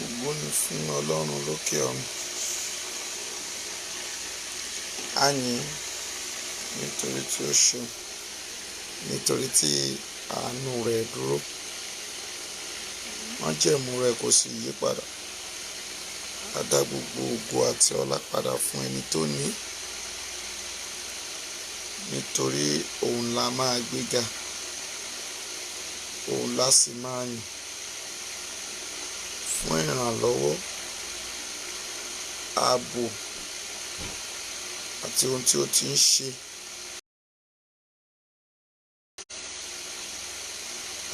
Ògo ni fún Ọlọ́run lókè ọ̀run. A yìn nítorí tí ó ṣeun, nítorí tí àánú rẹ̀ dúró. Májẹ̀mú rẹ̀ kò sì yí padà. A dá gbogbo ògo àti ọlá padà fún ẹni tó ní, nítorí òun la máa gbéga, òun la sì máa yìn fún ìrànlọ́wọ́, ààbò àti ohun tí ó ti ń ṣe,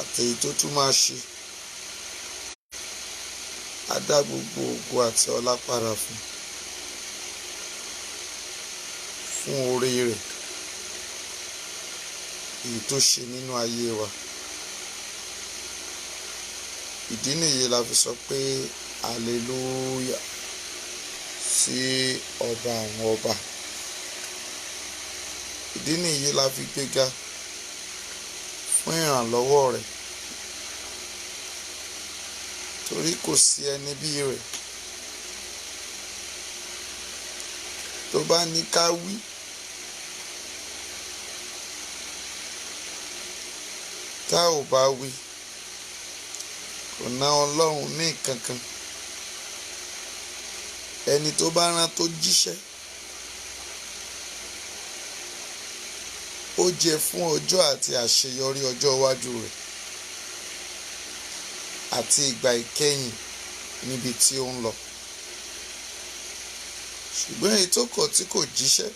àti èyí tó tún máa ṣe. A dá gbogbo ògo àti ọlá padà fún oore rẹ̀ èyí tó ṣe nínú ayé wa. Ìdí nìyí la fi sọ pé hallelujah sí ọba àwọn ọba. Ìdí nìyí la fi gbéga fún ìrànlọ́wọ́ rẹ̀, torí kò sí ẹni bí rẹ̀. Tó bá ní ká wí, tá ò bá wí, kò ná Ọlọ́run ní kankan. Ẹni tó bá rán tó jíṣẹ́, ó jẹ fún ọjọ́ àti àṣeyọrí ọjọ́ iwájú rẹ̀ àti ìgbà ìkẹyìn níbi tí ó ń lọ. Ṣùgbọ́n èyí tó kọ̀ tí kò jíṣẹ́,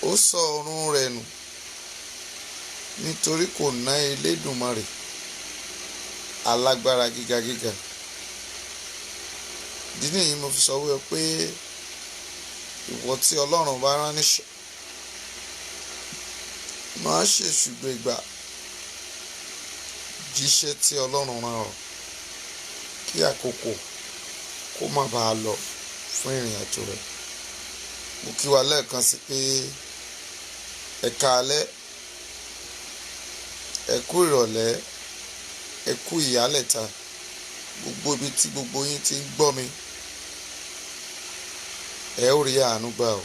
ó sọ ọ̀run rẹ̀ nù nítorí kò ná Elédùmarè alágbára gíga. Ìdí nìyí mo fi sọ wípé pé ìwọ tí Ọlọ́run bá rán níṣẹ́, máa ṣe ṣùgbọ́n ìgbà jíṣẹ́ tí Ọlọ́run rán ọ, kí àkókò kó má bàa lọ fún ìrìn àjò rẹ̀. Mo kí wa lẹ́ẹ̀kan sí pé ẹ káalẹ́, ẹ kú ìrọ̀lẹ́, ẹ kú ìyálẹ̀ta, gbogbo ibi tí gbogbo yín ti ń gbọ́ mi, ẹ ó rí àánú gbà o.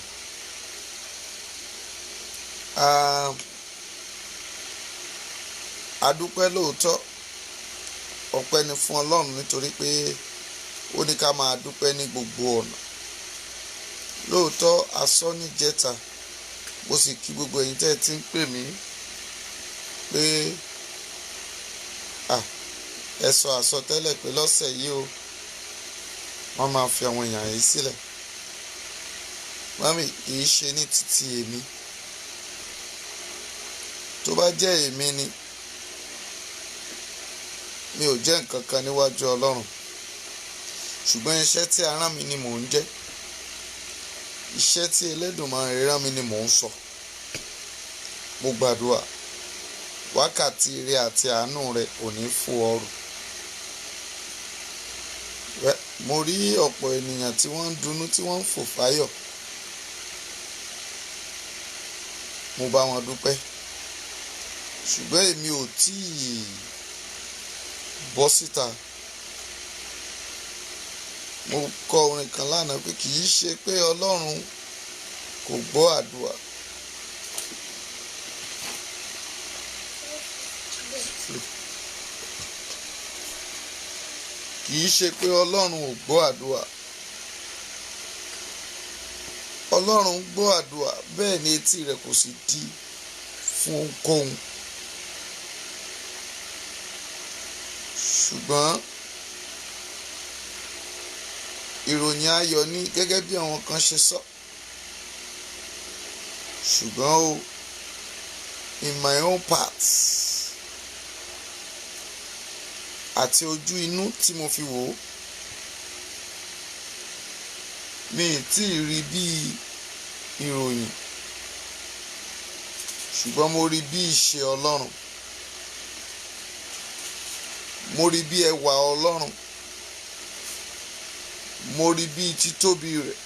A dúpẹ́ lóòótọ́, ọpẹ́ ni fún Ọlọ́run nítorí pé ó ní ká máa dúpẹ́ ní gbogbo ọ̀nà. Lóòótọ́ asọ́ níjẹta, mo sì kí gbogbo ẹ̀yin tẹ́ ẹ ti ń pè mí pé ẹ sọ àsọtẹ́lẹ̀ pé lọ́sẹ̀ yìí o wọ́n máa fi àwọn èèyàn yìí sílẹ̀. Mami, kì í ṣe ní títí èmi. Tó bá jẹ́ èmi ni, mi ò jẹ́ nǹkan kan níwájú Ọlọ́run. Ṣùgbọ́n iṣẹ́ tí a rán mi ni mò ń jẹ́. Iṣẹ́ tí Elédùmarè rán mi ni mò ń sọ. Mo gbàdúrà, wákàtí ire àti àánú rẹ̀ kò ní fò ọrùn. Mo rí ọ̀pọ̀ ènìyàn tí wọ́n ń dunnú, tí wọ́n ń fò fáyọ̀. Mo bá wọn dúpẹ́. Ṣùgbọ́n èmi ò tíì bọ́ síta. Mo kọ orin kan lánàá pé kì í ṣe pé Ọlọ́run kò gbọ́ àdúrà. Kì í ṣe pé Ọlọ́run ò gbọ́ àdúrà. Ọlọ́run gbọ́ àdúrà, bẹ́ẹ̀ ni etí rẹ̀ kò sì di fún ohunkóhun. Ṣùgbọ́n ìròyìn ayọ̀ ni gẹ́gẹ́ bí àwọn kan ṣe sọ. Ṣùgbọ́n o, in my own part àti ojú inú tí mo fi wò ó, mi ì tí ì rí bí ìròyìn, ṣùgbọ́n mo rí bí ìṣe Ọlọ́run. Mo rí bí ẹwà Ọlọ́run. Mo rí bí títóbi rẹ̀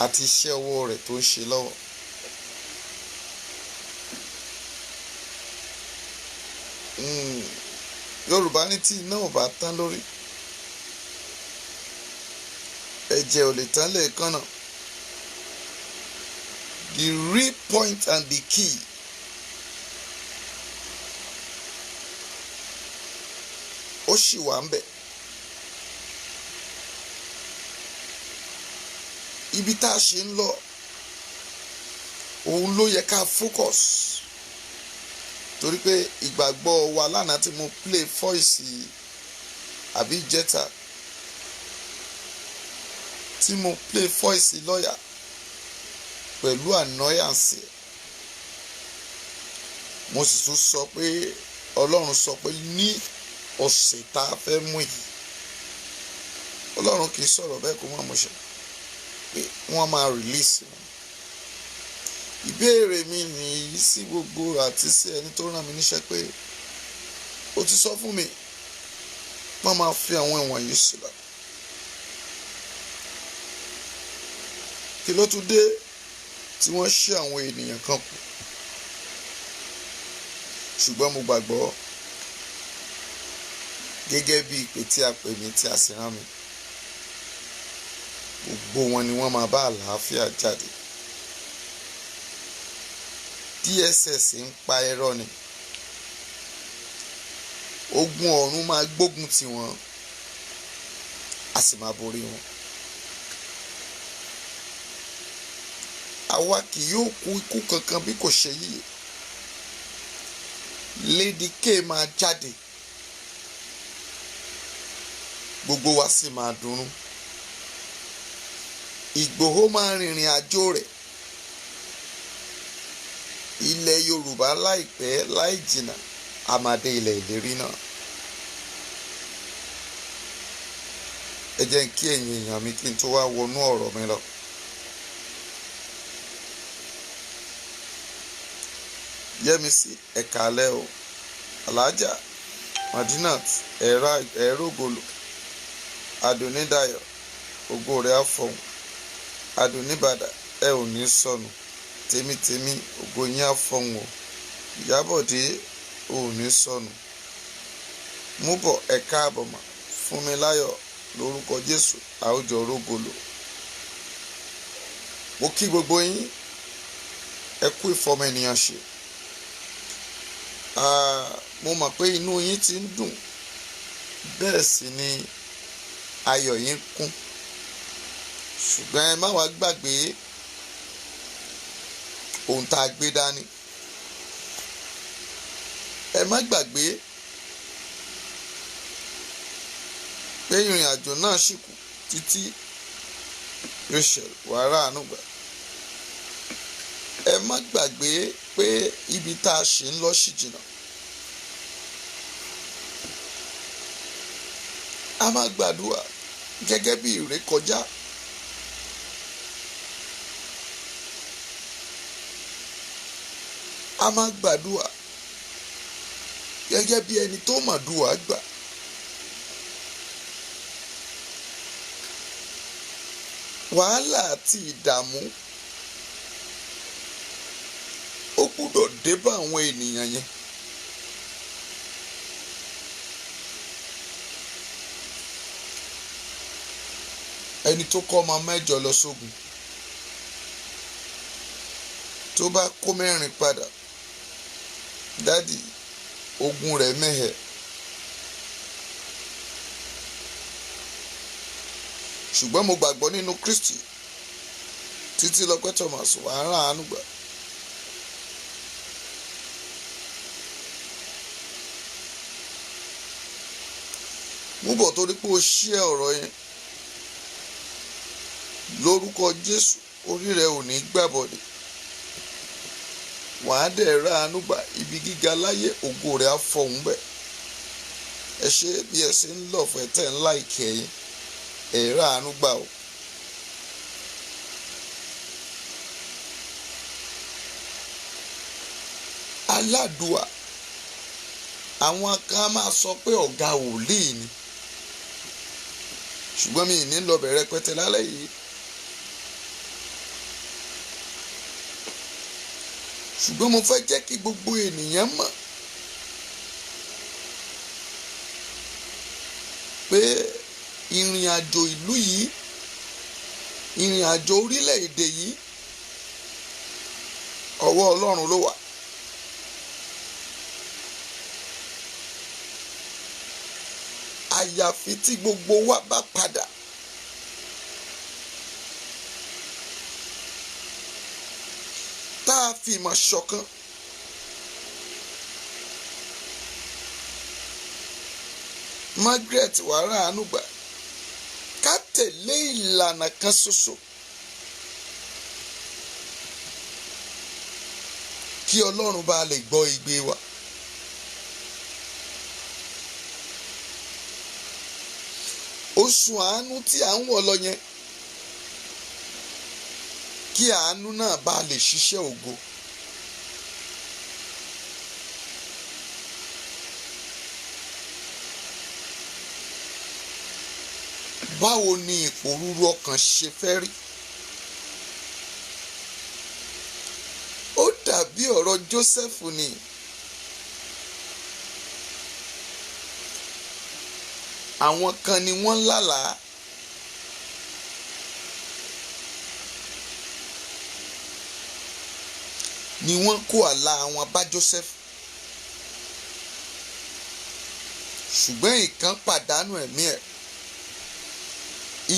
àti iṣẹ́ ọwọ́ rẹ̀ tó ń ṣe lọ́wọ́. Yorùbá ní tí iná ò bá tán lórí, ẹ̀jẹ̀ ò lè tán lẹ́ẹ̀kan náà. The real point and the key ó ṣì wà ń bẹ̀. Ibi tá a ṣe ń lọ òun ló yẹ ká focus, torí pé ìgbàgbọ́ wa lánàá tí mo play voice àbí jẹta tí mo play voice lọ́yà pẹ̀lú annoyance, mo sì tún sọ pé Ọlọ́run sọ pé ní ọ̀sẹ̀ tá a fẹ́ mú yìí, Ọlọ́run kì í sọ̀rọ̀ bẹ́ẹ̀ kó má mọ̀ ṣe pé wọ́n máa release wọn. Ìbéèrè mi nìyí sí gbogbo àti sí ẹni tó rán mi níṣẹ́ pé ó ti sọ fún mi wọ́n máa fi àwọn ẹ̀wọ̀n yìí sílẹ̀. Kí ló tún dé tí wọ́n ṣí àwọn ènìyàn kan kù? Ṣùgbọ́n mo gbàgbọ́ gẹ́gẹ́ bí ìpè tí a pè mí tí a sì rán mi, gbogbo wọn ni wọ́n máa bá àlàáfíà jáde. DSS ń pa irọ́ ni, ogun ọ̀run máa gbógun tì wọ́n, a sì máa borí wọn. Àwa kì yóò kú ikú kankan bí kò ṣe yíyẹ. Lady K máa jáde, gbogbo wa sì máa dunnú. Ìgbòho máa rìnrìn àjò rẹ̀ ilẹ̀ Yorùbá láìpẹ́ láì jìnnà, a máa dé ilẹ̀ ìlérí náà. Ẹ jẹ́ n kí ẹ̀yin èèyàn mi kí n tó wá wọnú ọ̀rọ̀ mi lọ. Yẹ́misí ẹ̀ka alẹ́ o, Alájà Madinat ẹ̀rọ̀golo, Adonidayo ògo rẹ̀ àfọ̀hún, Adonibada ẹ ò ní sọnù, tèmítèmí ògo yín àfọ̀hún o, Ìyábọ̀dé ò ní sọnù, Múbọ̀ ẹ̀ka àbọ̀mọ̀, Fúnmiláyọ̀ lórúkọ Jésù àwùjọ rógolo. Mo kí gbogbo yín ẹ kú ìfọmọ ènìyàn ṣe. Mo mọ̀ pé inú yín ti ń dùn, bẹ́ẹ̀ sì ni ayọ̀ yín kún, ṣùgbọ́n ẹ má wá gbàgbé ohun tá a gbé dání. Ẹ má gbàgbé pé ìrìn àjò náà ṣì kù títí Rachel wàrà ànúgbà. Ẹ má gbàgbé pé ibi tá a ṣe ń lọ ṣì jìnnà. A máa gbàdúrà gẹ́gẹ́ bí ìrékọjá. A máa gbàdúrà gẹ́gẹ́ bí ẹni tó màdúrà gbà. Wàhálà àti ìdààmú ó gbúdọ̀ dé bá àwọn ènìyàn yẹn. Ẹni tó kọ́ ọmọ mẹ́jọ lọ sógun tó bá kó mẹ́rin padà, dádì ogun rẹ̀ mẹ́hẹ̀. Ṣùgbọ́n mo gbàgbọ́ nínú Kristi títí lọ́pẹ́ Thomas wàá rán àánú gbà. Múbọ̀ torí pé o ṣí ọ̀rọ̀ yẹn lórúkọ Jésù, orí rẹ ò ní gbàbọ̀dẹ̀. Wàá dẹ̀ ra àánú gbà, ibi gíga láyé ògo rẹ̀ á fọ̀hún bẹ̀. Ẹ ṣe bí ẹ ṣe ń lọ fún ẹ tẹ̀ ń láìkì ẹ̀yìn, ẹ ra àánú gbà o. Aládùá àwọn kan máa sọ pé ọ̀gá wòlíì ni, ṣùgbọ́n mi ì ní lọ bẹ̀rẹ̀ pẹ́tẹ́ lálẹ́ yìí. Ṣùgbọ́n mo fẹ́ jẹ́ kí gbogbo ènìyàn mọ̀ pé ìrìn àjò ìlú yìí, ìrìn àjò orílẹ̀-èdè yìí, ọwọ́ Ọlọ́run ló wà. Àyàfi tí gbogbo wa bá padà tá a fi ìmọ̀ ṣọ̀kan, Margaret wàrà ànúgbà, ká tẹ̀lé ìlànà kan ṣoṣo kí Ọlọ́run bá lè gbọ́ igbe wa. Oṣù àánú tí à ń wọ̀ lọ yẹn, kí àánú náà bá lè ṣiṣẹ́ ògo. Báwo ni ìpòrúru ọkàn ṣe fẹ́ rí? Ó dàbí ọ̀rọ̀ Jósẹ́fù ni. Àwọn kan ni wọ́n lálàá. Ni wọ́n kó àlá wọn bá Jósẹ́fù. Ṣùgbọ́n ìkan pàdánù ẹ̀mí ẹ̀.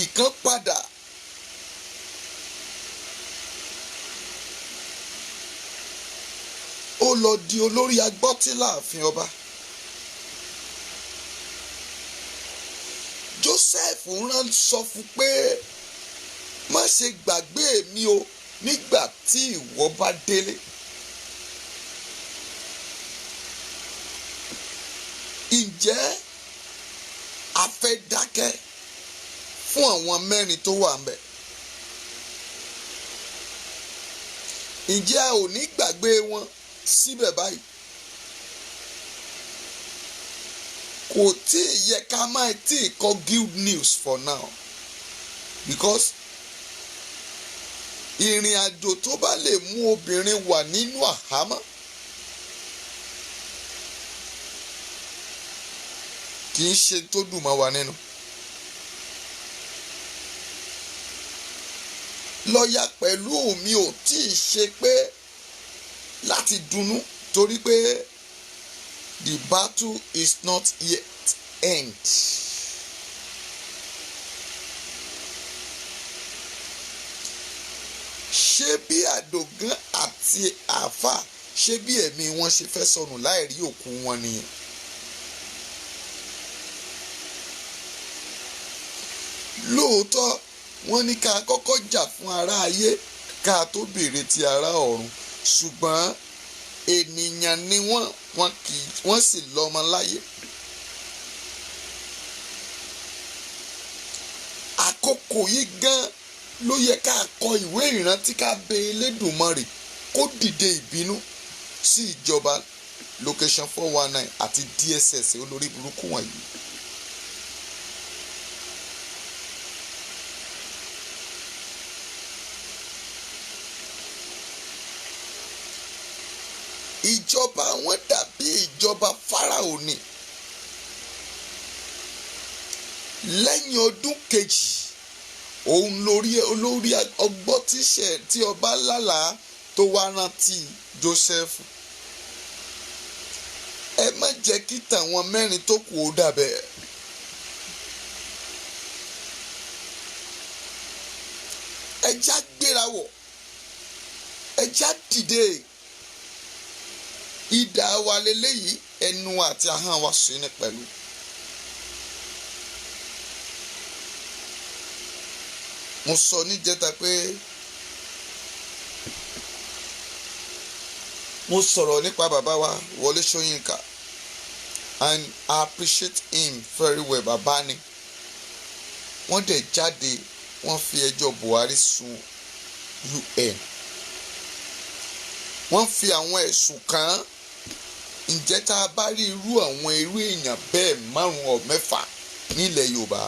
Ìkan padà. Ó lọ di olórí agbọ́tí láàfin ọba. Jósẹ́fù rán sọ fún pé má ṣe gbàgbé mi o nígbà tí ìwọ bá délé. Ǹjẹ́ a fẹ́ dákẹ́ fún àwọn mẹ́rin tó wà ńbẹ̀? Ǹjẹ́ a ò ní gbàgbé wọn síbẹ̀ báyìí? Kò tí ì yẹ ká máa tí ì kọ good news for now, because ìrìn àjò tó bá lè mú obìnrin wà nínú àhámọ́ kì í ṣe tó dùn mọ́ wa nínú. Lọ́ọ̀yà pẹ̀lú mi ò tí ì ṣe pé láti dunnú, torí pé the battle is not yet end. Ṣé bí Àdògán àti Àáfà, ṣé bí ẹ̀mí wọn ṣe fẹ́ sọnù láì rí òkú wọn nìyẹn? Lóòótọ́ wọ́n ní ká kọ́kọ́ jà fún ará ayé ká tó béèrè ti ará ọ̀run, ṣùgbọ́n ènìyàn ni wọ́n sì lọ́mọ láyé. Àkókò yìí gan ló yẹ ká kọ ìwé ìrántí ká bẹ Elédùmarè kó dìde ìbínú sí ìjọba location 419 àti DSS olórí burúkú wọ̀nyí. Ìjọba wọn dàbí ìjọba Fáráò ni. Lẹ́yìn ọdún kejì, òun olórí ọgbọ́n tí ọba lálàá tó wá rántí Jósẹ́fù. Ẹ má jẹ́ kí tàwọn mẹ́rin tó kù ó dàbẹ̀. Ẹ já gbéra wọ̀, ẹ já dìde. Idà wa leléyìí, ẹnu àti ahọ́n wa sí ní pẹ̀lú. Mo sọ níjẹta pé mo sọ̀rọ̀ nípa bàbá wa Wọlé Ṣóyínká, and I appreciate him very well. Bàbá ni wọ́n dẹ̀ jáde, wọ́n fi ẹjọ́ Buhari sùn UN. Wọ́n fi àwọn ẹ̀sùn kàn án. Ǹjẹ́ tá a bá rí irú èèyàn bẹ́ẹ̀ 5 or 6 nílẹ̀ Yorùbá,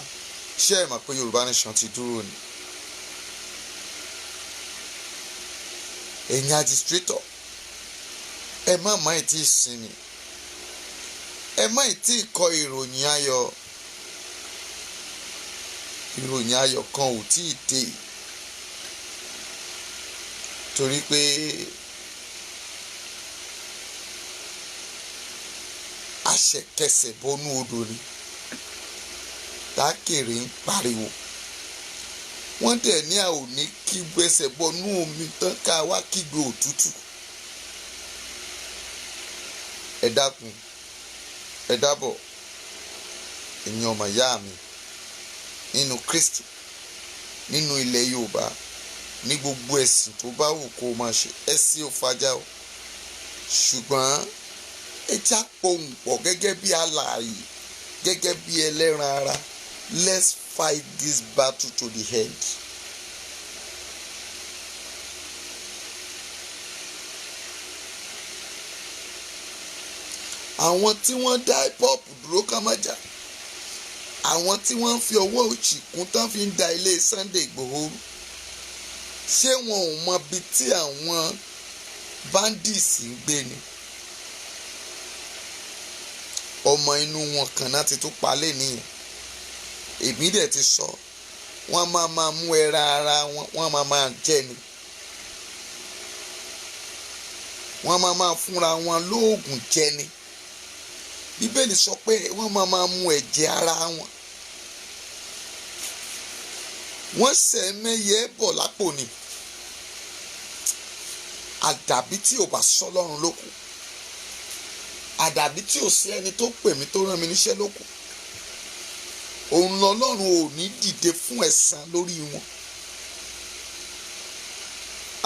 ṣé ẹ mọ̀ pé Yorùbá nation ti dúró ni? Ẹ̀yin administrator, ẹ má ì tí ì sinmi, ẹ má ì tí ì kọ ìròyìn ayọ̀. ìròyìn ayọ̀ kan ò tí ì dé torí pé àṣẹkẹsẹ̀ bọnú odò ni tákèrè ń pariwo wọ́n dẹ̀ ní a ò ní kí gbẹ́sẹ̀ bọnú omi tán ká wá kígbe òtútù. Ẹ dákun ẹ dábọ̀ ẹ̀yin ọmọ ìyá mi nínú Kristi nínú ilẹ̀ Yorùbá ní gbogbo ẹ̀sìn tó bá wù kó máa ṣe ẹ̀sìn ò fàjà o ṣùgbọ́n ẹ já pohùn pọ̀ gẹ́gẹ́ bí alààyè gẹ́gẹ́ bí ẹlẹ́ran ara. Let's fight this battle to the end. Àwọn tí wọ́n dá hip hop dúró ká má jà, àwọn tí wọ́n ń fi ọwọ́ òsì kún tán fi ń da ilé Sunday Igboho rú, ṣé wọn ò mọ ibi tí àwọn bandits ń gbé ni? Ọmọ inú wọn kan náà ti tún palẹ̀ nìyẹn. Èmi dẹ̀ ti sọ wọ́n máa mú ẹran ara wọn wọ́n máa jẹ ni. Wọ́n máa fúnra wọn lóògùn jẹ ni. Bíbélì sọ pé wọ́n máa mú ẹ̀jẹ̀ ara wọn. Wọ́n ṣẹ̀ mẹ́yẹ bọ̀ lápò ni. Àdàbí tí ò bá sọ lọ́run lókù. Àdàbí tí ò sí ẹni tó pè mí tó rán mi níṣẹ́ lókù. Òun lọ́lọ́run ò ní dìde fún ẹ̀san lórí wọn.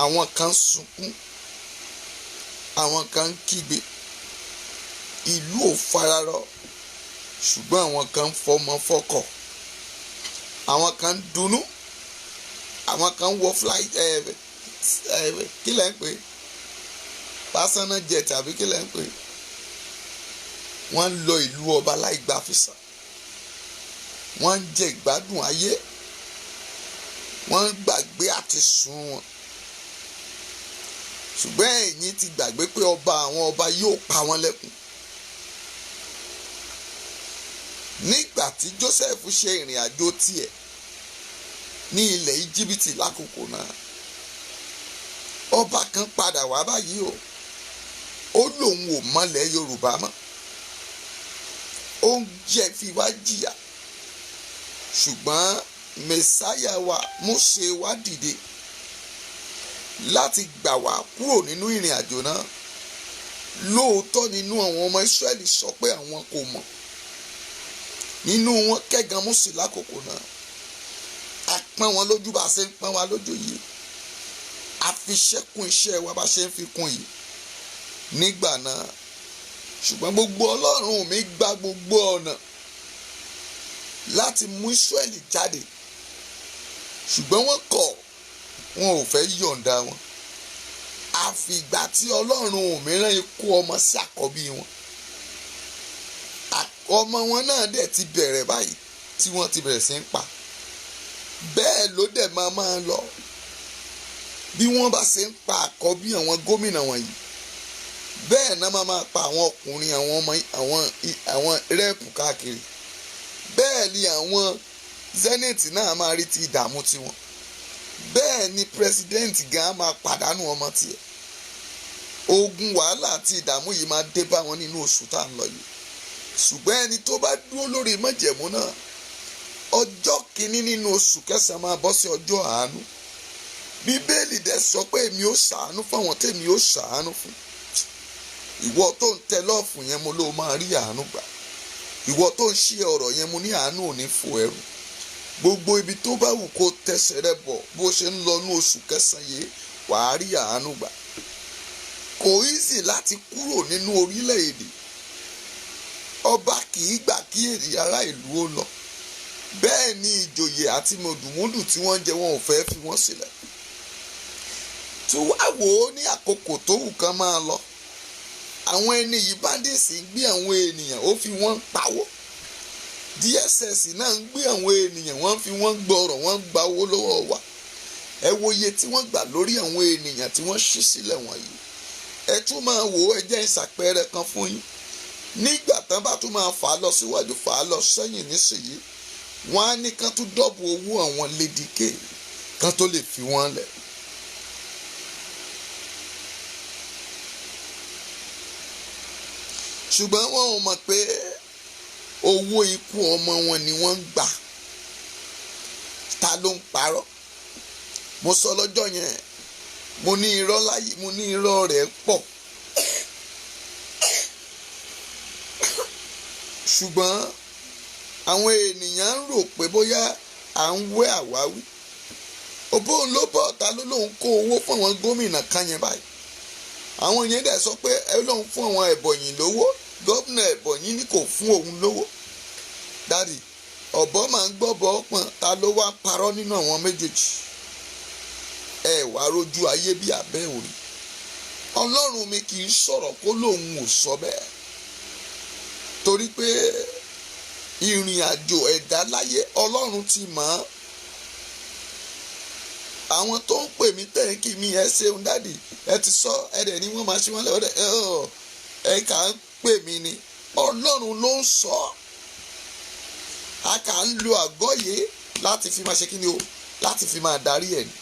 Àwọn kan sunkún, àwọn kan ń kígbe. Ìlú ò fararọ ṣùgbọ́n àwọn kan ń fọmọ fọkọ̀. Àwọn kan ń dunnú, àwọn kan ń wọ flight kí lẹ́ ń pè personal jet tàbí kí lẹ́ ń pè. Wọ́n ń lọ ìlú ọba láì gba físà. Wọ́n ń jẹ ìgbádùn ayé. Wọ́n ń gbàgbé àti sùn wọn. Ṣùgbọ́n ẹ̀yin ti gbàgbé pé ọba àwọn ọba yóò pa wọ́n lẹ́kùn. Nígbà tí Joseph ṣe ìrìn àjò tiẹ̀ ní ilẹ̀ Íjíbítì lákòókò náà, ọba kan padà wá báyìí o. Ó lòun ò mọ̀lẹ̀ Yorùbá mọ́. Ó ń jẹ́ fi wá jìyà. Ṣùgbọ́n Mèsáyà wa Mósè wá dìde láti gbà wá kúrò nínú ìrìn àjò náà. Lóòótọ́ nínú àwọn ọmọ Ísírẹ́lì sọ pé àwọn kò mọ̀. Nínú wọn kẹ́gan Mósè lákòókò náà. A pọ́n wọn lójú bá a ṣe ń pọ́n wa lójú yìí. A fi iṣẹ́ kún iṣẹ́ wa bá a ṣe ń fi kún yìí. Nígbà náà ṣùgbọ́n gbogbo Ọlọ́run mi gba gbogbo ọ̀nà láti mú Ísírẹ́lì jáde. Ṣùgbọ́n wọ́n kọ̀, wọn ò fẹ́ yọ̀ǹda wọn. Àfìgbà tí Ọlọ́run mìíràn ikú ọmọ sí àkọ́bí wọn. Ọmọ wọn náà dẹ̀ ti bẹ̀rẹ̀ báyìí tí wọ́n ti bẹ̀rẹ̀ sí ń pa. Bẹ́ẹ̀ ló dẹ̀ máa lọ. Bí wọ́n bá ṣe ń pa àkọ́bí àwọn gómìnà wọ̀nyí, bẹ́ẹ̀ náà máa pa àwọn ọkùnrin àwọn rẹ́ẹ̀pù káàkiri. Bẹ́ẹ̀ ni àwọn zenith náà máa rí ti ìdààmú tiwọn. Bẹ́ẹ̀ ni president gan máa pàdánù ọmọ tiẹ̀. Ogun wàhálà àti ìdààmú yìí máa dé bá wọn nínú oṣù tá à ń lọ yìí. Ṣùgbọ́n ẹni tó bá dúró lórí májẹ̀mú náà, ọjọ́ kìíní nínú oṣù kẹsàn-án máa bọ́ sí ọjọ́ àánú. Bíbélì dẹ̀ sọ pé èmi ó ṣàánú fún àwọn tèmi ó ṣàánú fún. Ìwọ tó ń tẹ lọ́ọ̀fù yẹn mo ló máa rí àánú gbà. Ìwọ tó ń ṣe ọ̀rọ̀ yẹn mo ní àánú ò ní fò ẹrù. Gbogbo ibi tó bá wù kó tẹsẹ̀ rẹ bọ̀ bó ṣe ń lọ ní oṣù kẹsàn-án yìí wàá rí àánú gbà. Kò easy láti kúrò nínú orílẹ̀-èdè. Ọba kì í gbà kí èrè ará ìlú ó lọ. Bẹ́ẹ̀ ni ìjòyè àti mọ̀dùmúdù tí wọ́n jẹ wọn ò fẹ́ fi wọ́n sílẹ̀. Tí wàá wò ó ní àkókò tó wù kán máa lọ. Àwọn ẹni yìí bandits ń gbé àwọn ènìyàn ó fi wọ́n pawó. DSS náà ń gbé àwọn ènìyàn wọ́n fi wọ́n gbọ́rọ̀ wọ́n gba owó lọ́wọ́ wa. Ẹ wo iye tí wọ́n gbà lórí àwọn ènìyàn tí wọ́n ṣí sílẹ̀ wọ̀nyí. Ẹ tún máa wò ó, ẹ jẹ́ ìṣàpẹẹrẹ kan fún yín. Nígbà tán bá tún máa fà á lọ síwájú fà á lọ sẹ́yìn nísìnyí. wọ́n á ní kán tún dọ́bù owó àwọn Lady K kán tó lè fi wọ́n lẹ̀. ṣùgbọ́n wọn ò mọ̀ pé owó ikú ọmọ wọn ni wọ́n ń gbà. Ta ló ń parọ́? Mo sọ lọ́jọ́ yẹn, mo ní irọ́ láyé, mo ní irọ́ rẹ̀ pọ̀. ṣùgbọ́n àwọn ènìyàn ń rò pé bóyá à ń wé àwáwí. òbóun ló bọ̀ ta ló lóun kó owó fún àwọn gómìnà kan yẹn báyìí. àwọn yẹn dẹ̀ sọ pé ẹ lóun fún àwọn Ẹ̀bọ̀nyì lówó, gómìnà Ẹ̀bọ̀nyì ní kò fún òun lówó. dádì, ọ̀bọ máa ń gbọ́bọ̀ ọ̀pọ̀n, ta ló wá parọ́ nínú àwọn méjèèjì? ẹ wá rojú ayé bí abẹ́ òrì. Ọlọ́run mi kì í sọ̀rọ̀ kó lóun ò sọ bẹ́ẹ̀. torí pé ìrìn àjò ẹ̀dá láyé Ọlọ́run ti mọ̀ ọ́. àwọn tó ń pè mí tẹ̀kí mi ẹ ṣeun dádì, ẹ ti sọ ẹ dẹ̀ ni wọ́n máa ṣe wọ́n lẹ́wọ́dẹ̀ ẹ kà ń pè mí ni. Ọlọ́run ló ń sọ ọ́. a kà ń lo àgọ́ yìí láti fi máa ṣe kí ni o, láti fi máa darí ẹ̀ ni.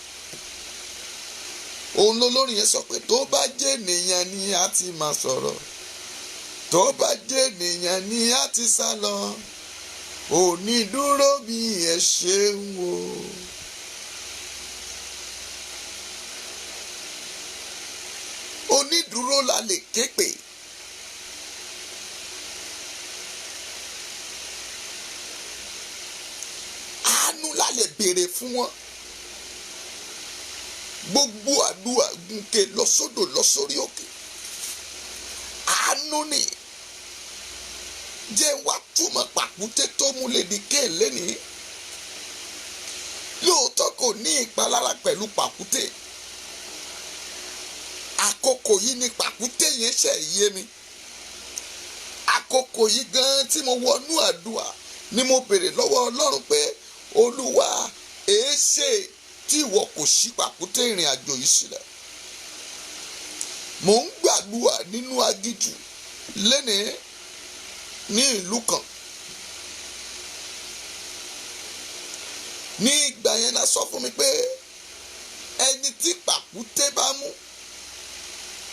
òun lolórin yẹn sọ pé tó bá jẹ́ ènìyàn ni a ti máa sọ̀rọ̀, tó bá jẹ́ ènìyàn ni a ti sá lọ, onídúró mi ẹ ṣeun o. onídúró la lè ké pè. àánú la lè béèrè fún wọn. gbogbo àdúrà gùnkè lọ sódò lọ sórí òkè. àánú ni jẹ́ wá túmọ̀ pàkúté tó mú Lady K lẹ́nìí. lóòótọ́ kò ní ìpalára pẹ̀lú pàkúté. àkókò yìí ni pàkúté yẹn ṣe yé mi. àkókò yìí gan tí mo wọnú àdúrà ni mo béèrè lọ́wọ́ Ọlọ́run pé Olúwa èéṣe tí ìwọ kò ṣí pàkúté ìrìn àjò yìí sílẹ̀. mò ń gbàdúrà nínú agíjù lénìí ní ìlú kan. ní ìgbà yẹn náà sọ fún mi pé ẹni tí pàkúté bá mú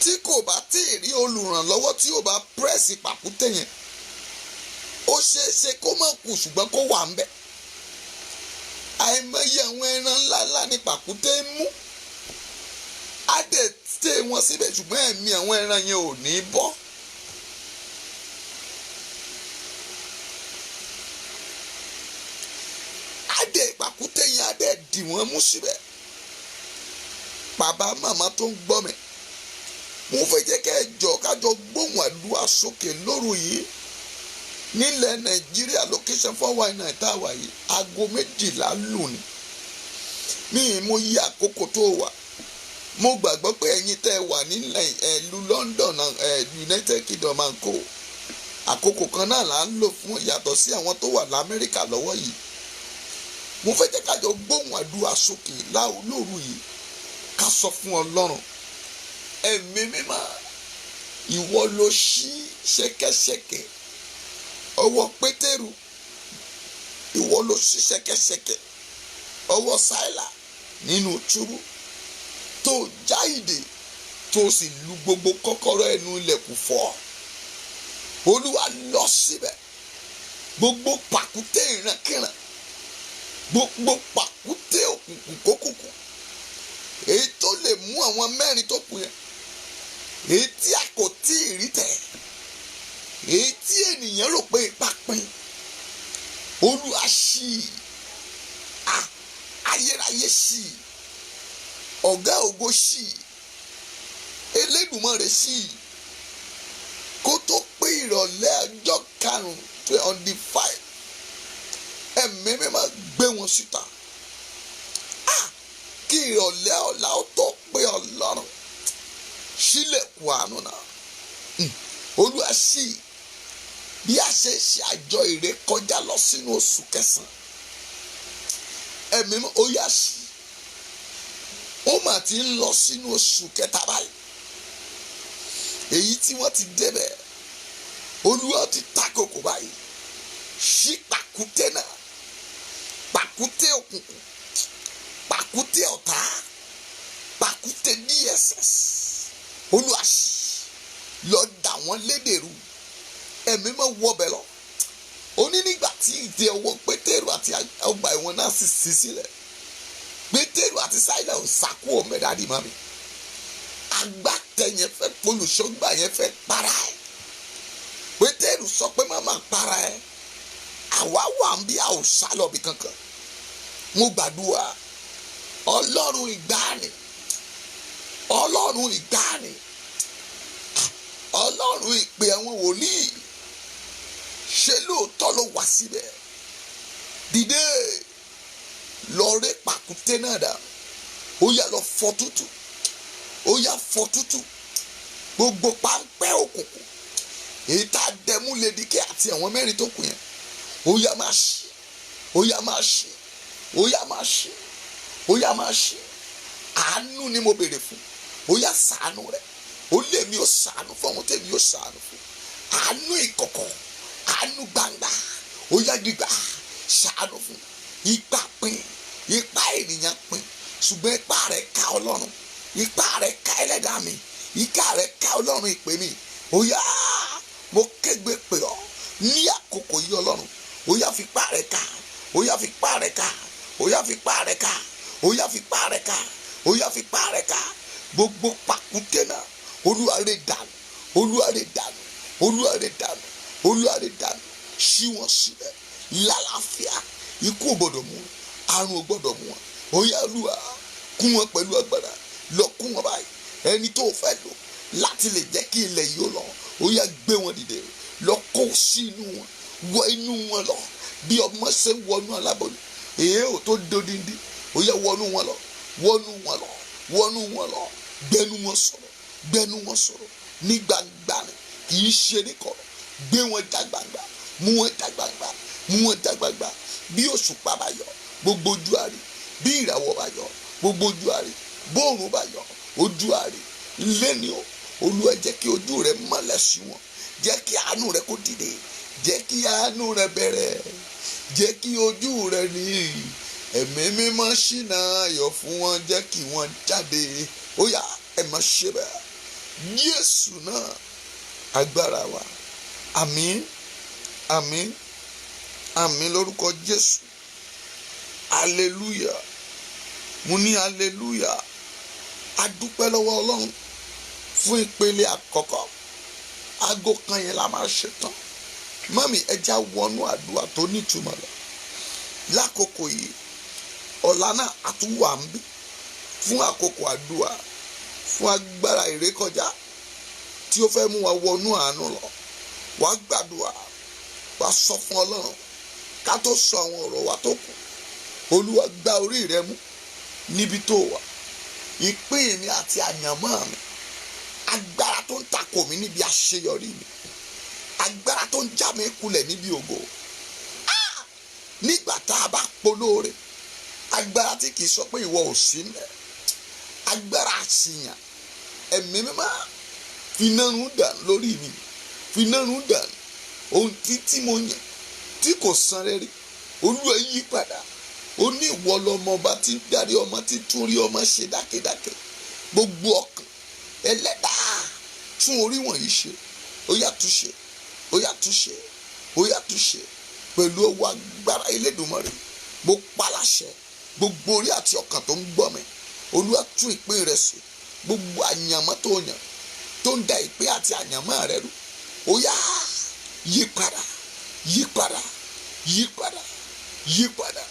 tí kò bá tí ì rí olùrànlọ́wọ́ tí ò bá pírẹ́sì pàkúté yẹn, ó ṣeéṣe kó má kú ṣùgbọ́n kó wà ń bẹ̀. àìmọye àwọn ẹran ńláńlá ní pàkúté mú. á dẹ̀ tẹ wọn síbẹ̀ ṣùgbọ́n ẹ̀mí àwọn ẹran yẹn ò ní bọ́. á dẹ̀ pàkúté yẹn á dẹ̀ dì wọ́n mú síbẹ̀. bàbá màmá tó ń gbọ́ mi, mo fẹ́ jẹ́ kẹ́ ẹ jọ kájọ gbóhùn àdúrà sókè lóru yìí nílẹ̀ Nàìjíríà location 419 tá a wà yìí aago 12 lù ní. mi mo yí àkókò tó wà. mo gbàgbọ́ pé ẹ̀yin tẹ́ ẹ wà nílẹ̀ ìlú London United Kingdom and co àkókò kan náà là ń lò fún yàtọ̀ sí àwọn tó wà l'Amẹ́ríkà lọ́wọ́ yìí. mo fẹ́ jẹ́ kájọ gbóhùn àdúrà sókè lóru yìí ká sọ fún Ọlọ́run. ẹ̀mí mímọ́, ìwọ ló ṣí ṣẹ̀kẹ̀ṣẹ̀kẹ̀ ọwọ́ Pétérù, ìwọ ló ṣí ṣẹ̀kẹ̀ṣẹ̀kẹ̀ ọwọ́ Sáílà nínú túbú, tó já ìdè tó sì lu gbogbo kọ́kọ́rọ́ ẹnu ilẹ̀kùn fọ́. Olúwa lọ síbẹ̀. gbogbo pàkúté ìrankíran, gbogbo pàkúté òkùnkùn kókùnkùn èyí tó lè mú àwọn mẹ́rin tó kù yẹn, èyí tí a kò tí ì rí tẹ̀, èyí tí ènìyàn rò pé ipa pin, Olúwa ṣí i, ayérayé ṣí i, ọ̀gá ògo ṣí i, Elédùmarè ṣí i. kó tó pé ìrọ̀lẹ́ ọjọ́ karùn-ún on the 5, ẹ̀mí mímọ́ gbé wọn síta. kí ìrọ̀lẹ́ ọ̀la ó tó pé Ọlọ́run ṣílẹ̀kùn àánú náà. Olúwa ṣí i. bí a ṣe ṣe àjọ ìrékọjá lọ sínú oṣù kẹsàn-án, ẹ̀mí mímọ́ ó yá ṣí i. ó mà ti ń lọ sínú oṣù kẹta báyìí, èyí tí wọ́n ti débẹ̀. Olúwa ti ta kòkò báyìí. ṣí pàkúté náà pàkúté òkùnkùn, pàkúté ọ̀tá, pàkúté DSS, Olúwa lọ dà wọ́n lédèrú. Ẹ̀mí mọ́ wọbẹ̀ lọ. Ó ní nígbà tí ìdè ọwọ́ Pétérù àti ọgbà ẹ̀wọ̀n náà sì ṣí sílẹ̀, Pétérù àti Sáílà ò sákú ọmọdádì mami. Agbátẹ yẹn fẹ́ polùṣọ́gbà yẹn fẹ́ para ẹ̀. Pétérù sọ pé màmá para ẹ̀. Àwa wà ń bí a ò sá lọ bí kankan. Mo gbàdúrà Ọlọ́run ìgbàanì, Ọlọ́run ìgbàanì, Ọlọ́run ìpè àwọn wòlíì, ṣé lóòótọ́ ló wà síbẹ̀? Dìde lọ rẹ́ pàkúté náà dà. Ó yá lọ fọ́ tútù, ó yá fọ́ tútù. Gbogbo páńpẹ́ òkùnkùn èyí tá a dẹ̀mú Lédíkè àti àwọn mẹ́rin tó kù yẹn, ó yá máa ṣí, ó yá máa ṣí, ó yá máa ṣí, ó yá máa ṣí. Àánú ni mo béèrè fún. Ó yá ṣàánú rẹ̀. Ó lé mi ó ṣàánú fún àwọn tèmi ó ṣàánú fún. Àánú ìkọ̀kọ̀, àánú gbangba, ó yá gbígbà ṣàánú fún. Ipá pín, ipá ènìyàn pín, ṣùgbọ́n ipá rẹ̀ ká Ọlọ́run, ipá rẹ̀ ká Ẹlẹ́dàá mi, ipá rẹ̀ ká Ọlọ́run ìpè mi. Ó yá mo kégbe pè ọ́ ní àkókò yìí Ọlọ́run. Ó yá fi ipá rẹ̀ ká, ó yá fi ipá rẹ̀ ká, ó yá fi ipá rẹ̀ ká, ó yá fi ipá rẹ̀ ká, ó yá fi ipá rẹ̀ ká. Gbogbo pàkúté náà Olúwa rẹ̀ dànù, Olúwa rẹ̀ dànù, Olúwa rẹ̀ dànù, Olúwa rẹ̀ dànù. Ṣí wọn sílẹ̀ lálàáfíà. Ikú ò gbọdọ̀ mú wọn, àrùn ò gbọdọ̀ mú wọn. Ó yá Olúwa kún wọn pẹ̀lú agbára. Lọ kún wọn báyìí. Ẹni tó fẹ́ lò láti lè jẹ́ kí ilẹ̀ yìí ó lọ, ó yá gbé wọn dìde. Lọ kó sí inú wọn, wọ inú wọn lọ bí ọmọ ṣe wọnú aláboyún. Èyí ò tó dodindi. Ó yá wọnú wọn lọ, wọnú wọn lọ, wọnú wọn lọ. Gbẹnu wọn sọ̀rọ̀, gbẹnu wọn sọ̀rọ̀ ní gbangba ni, kì í ṣe ní kọ̀rọ̀. Gbé wọn já gbangba, mú wọn já gbangba, mú wọn já gbangba. Bí òṣùpá bá yọ, gbogbo ojú àrí. Bí ìràwọ̀ bá yọ, gbogbo ojú àrí. Bóòrùn bá yọ, ojú àrí. Lẹ́ni o, Olúwa jẹ́ kí ojú rẹ mọ́lẹ̀ sí wọn. Jẹ́ kí àánú rẹ kó dìde. Jẹ́ kí àánú rẹ bẹ̀rẹ̀. Jẹ́ kí ojú rẹ ní ẹ̀mí mímọ́ ṣínà ayọ̀ fún wọn. Jẹ́ kí wọ́n jáde. Ó yá ẹ má ṣe bẹ́ẹ̀. Jésù náà agbára wa. Àmín, àmín, àmín lórúkọ Jésù. Hallelujah. Mo ní hallelujah. A dúpẹ́ lọ́wọ́ Ọlọ́run fún ìpele àkọ́kọ́. Aago kan yẹn la máa ṣe tán. Mọ́mì ẹja wọnú àdúrà tó nítumọ̀ lọ. Lákòókò yìí, ọ̀la náà àtúwà ń bí fún àkókò àdúrà, fún agbára ìrékọjá tí ó fẹ́ mú wa wọnú àánú lọ. Wàá gbàdúrà, wàá sọ fún Ọlọ́run ká tó sọ àwọn ọ̀rọ̀ wa tó kù. Olúwa gbá orí rẹ mú níbi tó wà. Ìpín mi àti àyànmọ́ mi, agbára tó ń takò mí níbi àṣeyọrí mi, agbára tó ń já mi kulẹ̀ níbi ògo. Nígbà tá a bá polóore, agbára tí kì í sọ pé ìwọ ò sí mẹ́, agbára àṣìyàn, ẹ̀mí mímọ́ finá run dànù lórí mi, finá run dànù ohun tí mo yàn tí kò san rere. Olúwa yí padà. Ó ní ìwọ lọmọ ọba tí ń darí ọmọ tí tún rí ọmọ ṣe dákẹ́dákẹ́. Gbogbo ọkàn Ẹlẹ́dàá tún orí wọ̀nyí ṣe. Ó yá túnṣe, ó yá túnṣe, ó yá túnṣe pẹ̀lú owó agbára Elédùmarè. Mo pa láṣẹ gbogbo orí àti ọkàn tó ń gbọ́ mi. Olúwa tún ìpín rẹ ṣe. Gbogbo àyànmọ́ tó yàn tó ń da ìpín àti àyànmọ́ rẹ rú, ó yá yí padà, yí padà, yí padà, yí padà.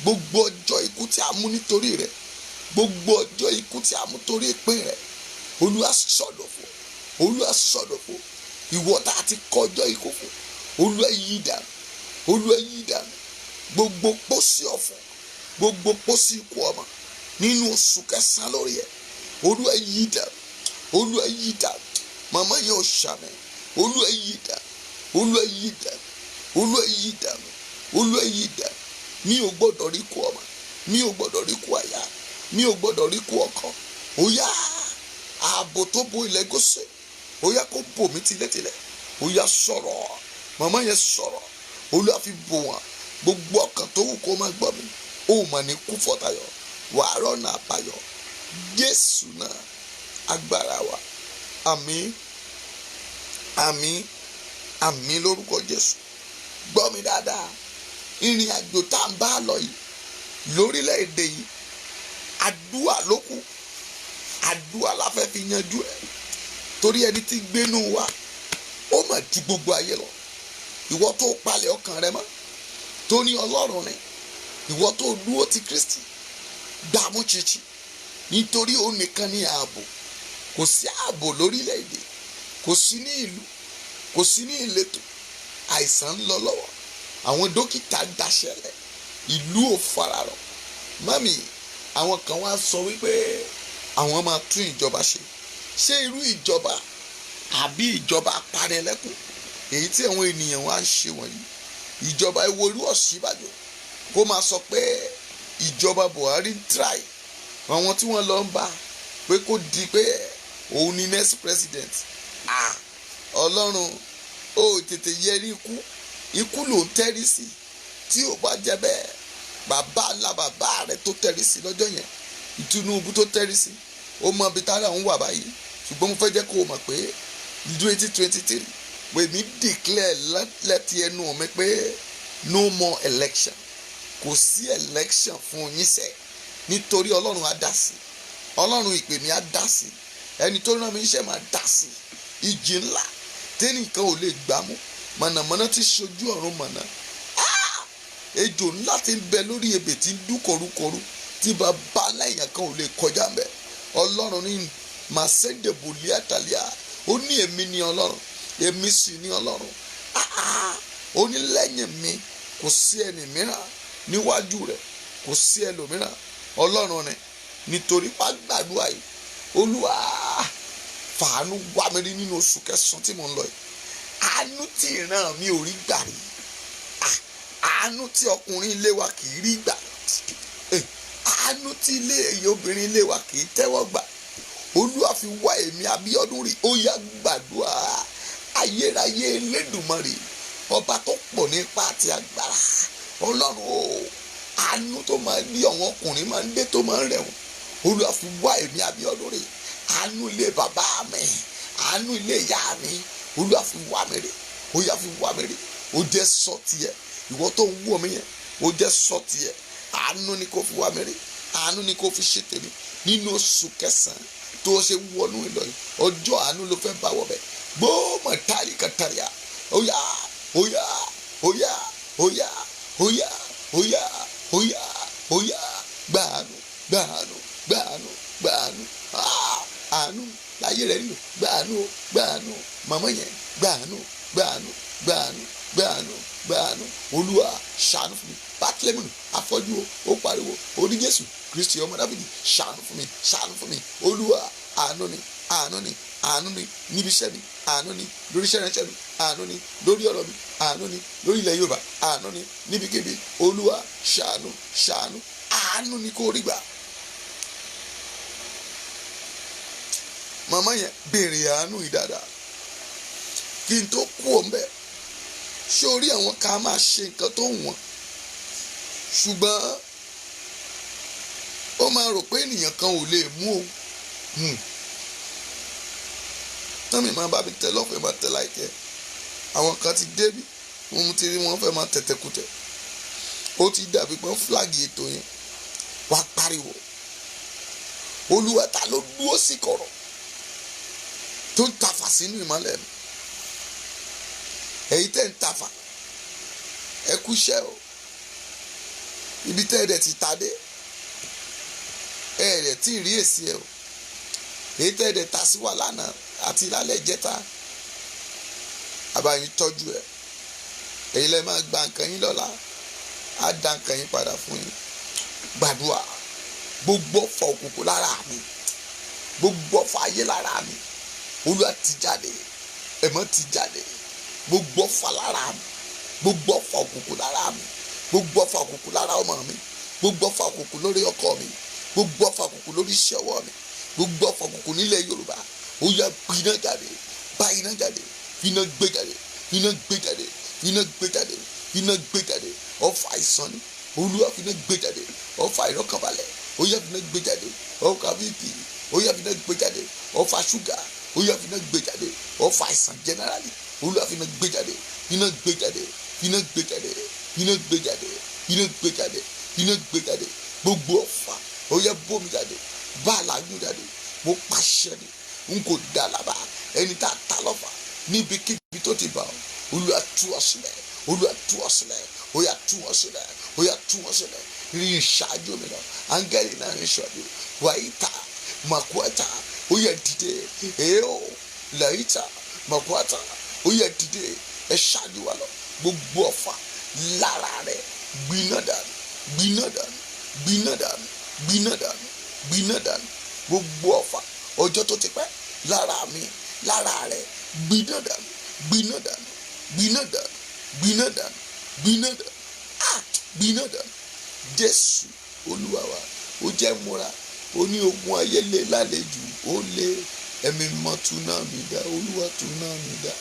Gbogbo ọjọ́ ikú tí a mú nítorí rẹ, gbogbo ọjọ́ ikú tí a mú torí ìpín rẹ, Olúwa sọ̀dọ̀fọ̀, Olúwa sọ̀dọ̀fọ̀. Ìwọ tá a ti kọjọ́ ikú fún, Olúwa yí dànù, Olúwa yí dànù. Gbogbo pósí ọ̀fọ̀, gbogbo pósí ikú ọmọ nínú oṣù kẹsàn-án lórí ẹ, Olúwa yí dànù, Olúwa yí dànù. Màmá yẹn ò ṣàmì. Olúwa yí dànù, Olúwa yí dànù, Olúwa yí dànù, Olúwa yí dànù. Mi ò gbọ́dọ̀ rí kú ọmọ, mi ò gbọ́dọ̀ rí kú àyà, mi ò gbọ́dọ̀ rí kú ọkọ. Ó yá ààbò tó bo ilẹ̀ Gósè, ó yá kó bò mí tilétilẹ̀. Ó yá sọ̀rọ̀, màmá yẹn sọ̀rọ̀. Olúwa fi bò wọ́n. Gbogbo ọkàn tó wù kó máa gbọ́ mi, ó mà ní kú fọ́tayọ̀, wàá rọ́nà àbáyọ. Jésù náà agbára wa. Àmín, àmín, àmín lórúkọ Jésù. Gbọ́ mi dáadáa, ìrìn àjò tá à ń bá lọ yìí lórílẹ̀‐èdè yìí, àdúà ló kù. Àdúà la fẹ́ fi yanjú ẹ̀, torí ẹni tí gbénú wa ó mà ju gbogbo ayé lọ. Ìwọ tó palẹ̀ ọkàn rẹ mọ́, tó ní Ọlọ́run ni, ìwọ tó dúró ti Kristi, gbàmú chichi, nítorí ó nìkan ní ààbò. Kò sí ààbò lórílẹ̀‐èdè, kò sí ní ìlú, kò sí ní ìletò. Àìsàn ń lọ lọ́wọ́, àwọn dókítà daṣẹ́lẹ̀, ìlú ò fararọ̀. Mami, àwọn kan wá sọ wípé àwọn máa tún ìjọba ṣe. Ṣé irú ìjọba àbí ìjọba apanilẹ́kùn èyí tí àwọn ènìyàn wá ń ṣe wọ̀nyí? Ìjọba ìwòlú Ọ̀ṣínbàjò kó máa sọ pé ìjọba Buhari ń try àwọn tí wọ́n lọ ń bá pé kó di pé òun ni next president. Ọlọ́run ó tètè yẹrí ikú ló ń tẹ́rí sí. Tí ò bá jẹ́ bẹ́ẹ̀, bàbá ńlá bàbá rẹ̀ tó tẹ́rí sí lọ́jọ́ yẹn, Tinubu tó tẹ́rí sí, ó mọ ibi tára òun wà báyìí. Ṣùgbọ́n mo fẹ́ jẹ́ kó o mọ̀ pé 2023 wèmí declare láti ẹnu mi pé no more election. Kò sí election fún yín sẹ́, nítorí Ọlọ́run á dá sí. Ọlọ́run ìpè mi á dá sí. Ẹni tó rán mi iṣẹ́ máa dá sí. Ìjì ńlá tẹ́nìkan ò lè gbámú, mọ̀nàmọ́ná ti ṣojú ọ̀run mọ̀nà. Ejò ńlá ti ń bẹ lórí ebè tí ń dún kọrúkọrú, tí bàbá aláìyàn kan ò lè kọjá mbẹ. Ọlọ́run ní màsẹ́ndẹ̀ bòlí àtàlíà, ó ní èmi ní Ọlọ́run, èmi sì ní Ọlọ́run. Ó ní lẹ́yìn mi kò sí ẹni mìíràn, níwájú rẹ̀ kò sí ẹlòmíràn. Ọlọ́run ni, nítorí pa gbàdúrà yìí. Olúwa fàánú wá mi rí nínú oṣù kẹsàn-án tí mo ń lọ yìí. Àánú tí ìran mi ò rí gbà rí, àánú tí ọkùnrin ilé wa kì í rí gbà, àánú tí ilé èyí obìnrin ilé wa kì í tẹ́wọ́ gbà. Olúwa fi wá èmi Abíọ́dún rí. Ó yá gbàdúrà. Ayérayé Elédùmarè, ọba tó pọ̀ ní ipá àti agbára. Ọlọ́run o, àánú tó máa ń bí àwọn ọkùnrin máa ń dé tó máa ń rẹ̀wọ̀n. Olúwa fi wá èmi Abíọ́dún rí. Àánú ilé bàbá mi, àánú ilé ìyá mi, Olúwa fi wá mi rí. Ó yá fi wá mi rí. Ó jẹ́ sọ tiẹ̀, ìwọ tó ń wò mí yẹn, ó jẹ́ sọ tiẹ̀. Àánú ni kò fi wá mi rí, àánú ni kò fi ṣe tèmi nínú oṣù kẹsàn-án tó ṣe wọnú ìlọ yìí. Ọjọ́ àánú ló fẹ́ bá wọ bẹ̀. Gbọ́mọ̀ tálí kàtàríà. Ó yá, ó yá, ó yá, ó yá, ó yá, ó yá, ó yá, ó yá. Gbàánú, gbàánú, gbàánú, gbàánú. Àánú láyé rẹ̀ nílò. Gbàánú, gbàánú. Màmá yẹn gbàánú, gbàánú, gbàánú, gbàánú, gbàánú. Olúwa ṣàánú fún mi. Bátílẹ́mù afọ́jú ó pariwo, ó ní Jésù Kristi ọmọ Dáfídì, ṣàánú fún mi, ṣàánú fún mi. Olúwa àánú ni, àánú ni, àánú ni níbi iṣẹ́ mi, àánú ni lórí iṣẹ́ ìránṣẹ́ mi, àánú ni lórí ọ̀rọ̀ mi, àánú ni lórí ilẹ̀ Yorùbá, àánú ni níbikíbi. Olúwa ṣàánú, ṣàánú, àánú ni kó rí gbà. Màmá yẹn béèrè àánú yìí dáadáa kí n tó kú ọ̀nbẹ. Ṣé orí àwọn kan máa ṣe nǹkan tó wù wọ́n, ṣùgbọ́n ó máa rò pé ènìyàn kan ò lè mú o. Tọ́mì máa bá mi tẹ lọ́fẹ̀ẹ́ máa tẹ láìpẹ́. Àwọn kan ti débí, mo ti rí wọn fẹ́ máa tẹ̀tẹ̀kùtẹ̀. Ó ti dàbí pé fúláàgì ètò yẹn wá pariwo. Olúwa ta ló dúró sí kọ̀rọ̀ tó ń tafà sínú ìmọ́lẹ̀ mi? Èyí tẹ́ ń tafà, ẹ kú iṣẹ́ o. Ibi tẹ́ ẹ dẹ̀ ti ta dé, ẹ dẹ̀ tí ì rí èsì ẹ o. Èyí tẹ́ ẹ dẹ̀ ta sí wa lánàá àti lálẹ́ ìjẹta, àbáyín tọ́jú ẹ. Èyí lẹ́ máa gba nǹkan yín lọ́la, á dá nǹkan yín padà fún yín. Gbàdúrà. Gbogbo ọ̀fọ̀ òkùnkùn lára mi, gbogbo ọ̀fọ̀ ayé lára mi, Olúwa ti jáde, ẹ̀mọ́ ti jáde. Gbogbo ọ̀fọ̀ lára mi, gbogbo ọ̀fọ̀ òkùnkùn lára mi, gbogbo ọ̀fọ̀ òkùnkùn lára ọmọ mi, gbogbo ọ̀fọ̀ òkùnkùn lórí ọkọ mi, gbogbo ọ̀fọ̀ òkùnkùn lórí iṣẹ́ ọwọ́ mi, gbogbo ọ̀fọ̀ òkùnkùn nílẹ̀ Yorùbá, ó yá gbiná jáde, bá iná jáde, iná gbé jáde, iná gbé jáde, iná gbé jáde, iná gbé jáde. Ọ̀fọ̀ àìsàn ni, olúwa fi iná gbé jáde ọfà ìrọ́kànbalẹ̀ ó yá fi iná gbé jáde ọfà bp ó yá fi iná gbé jáde ọfà ṣúgà ó yá fi iná gbé jáde ọfà àìsàn generally olúwa fi iná gbé jáde iná gbé jáde iná gbé jáde iná gbé jáde iná gbé jáde iná gbé jáde gbogbo ọfà ó yá bómi jáde bá àlàyé jáde mo pàṣẹ ni n kò dá lábà ẹni tá a ta lọ́fà níbikíbi tó ti bá ọ olúwa tú ọ sílẹ̀ olúwa tú ọ sílẹ̀ ó yá tú ọ sílẹ̀ ó yá tú ọ sílẹ̀ rí ìṣáájú mi lọ áńgẹ́lì náà ń ṣọ́jú wàyíta màkúẹ́ta ó yá dìde èèó làyíta màkúẹ́ta ó yá dìde ẹ ṣáájú wa lọ gbogbo ọ̀fà lára rẹ gbiná dànù gbiná dànù gbiná dànù gbiná dànù gbiná dànù gbogbo ọ̀fà ọjọ́ tó ti pẹ́ lára mi lára rẹ gbiná dànù gbiná dànù gbiná dànù gbiná dànù gbiná dànù gbiná dànù Jésù Olúwa wa ó jẹ́ múra ó ní ogun ayé lé lálejò ó lé ẹ̀mí mọ́ túná mi dá Olúwa túná mi dá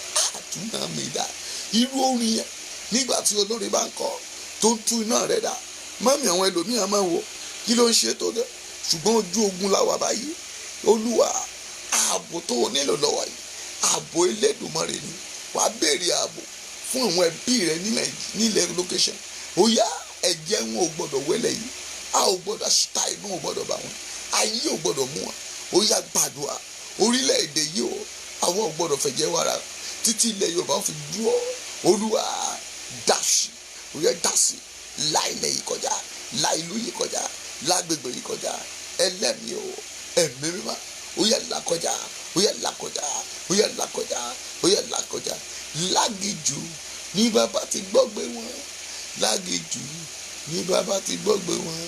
túná mi dá irú orin yẹn nígbà tí olórin bá ń kọ tó ń tú iná rẹ̀ dá mọ́mí àwọn ẹlòmíràn máa wò kí ló ń ṣe tó dé ṣùgbọ́n ojú ogun láwà báyìí Olúwa ààbò tó o nílò lọ́wọ́ yìí ààbò Elédùmarè ni wàá béèrè ààbò fún àwọn ẹbí rẹ nílẹ̀ location ó yá ẹ̀jẹ̀ wọn ò gbọ́dọ̀ wẹlẹ̀ yìí a ò gbọ́dọ̀ ṣìta ìbọn ò gbọ́dọ̀ bá wọn ayé ò gbọ́dọ̀ mú wọn ó yá gbàdúrà orílẹ̀-èdè yìí o àwọn ò gbọ́dọ̀ fẹ̀jẹ̀ wàrà títí ilẹ̀ Yorùbá fi dúró Olúwa dásì ó yá dásì láìlẹ̀ yìí kọjá láìlú yìí kọjá lágbègbè yìí kọjá ẹlẹ́mìí o ẹ̀mí mímọ́ ó yá là kọjá ó yá là kọjá ó yá là kọjá ó yá là kọjá lágìjù ní bàbá ti gbọ́gbé wọn lágìjù ní bàbá ti gbọ́gbé wọn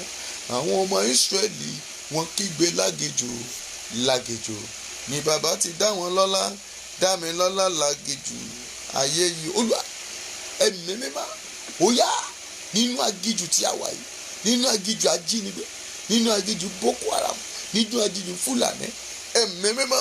àwọn ọmọ Ísírẹ́lì wọn kígbe lágìjù lágìjù ní bàbá ti dá wọn lọ́lá dá mi lọ́lá lágìjù ayé yìí Olúwa ẹ̀mí mímọ́ ó yá nínú agíjù tí a wà yìí nínú agíjù ajínigbé nínú agíjù Boko Haram nínú agíjù Fúlàní ẹ̀mí mímọ́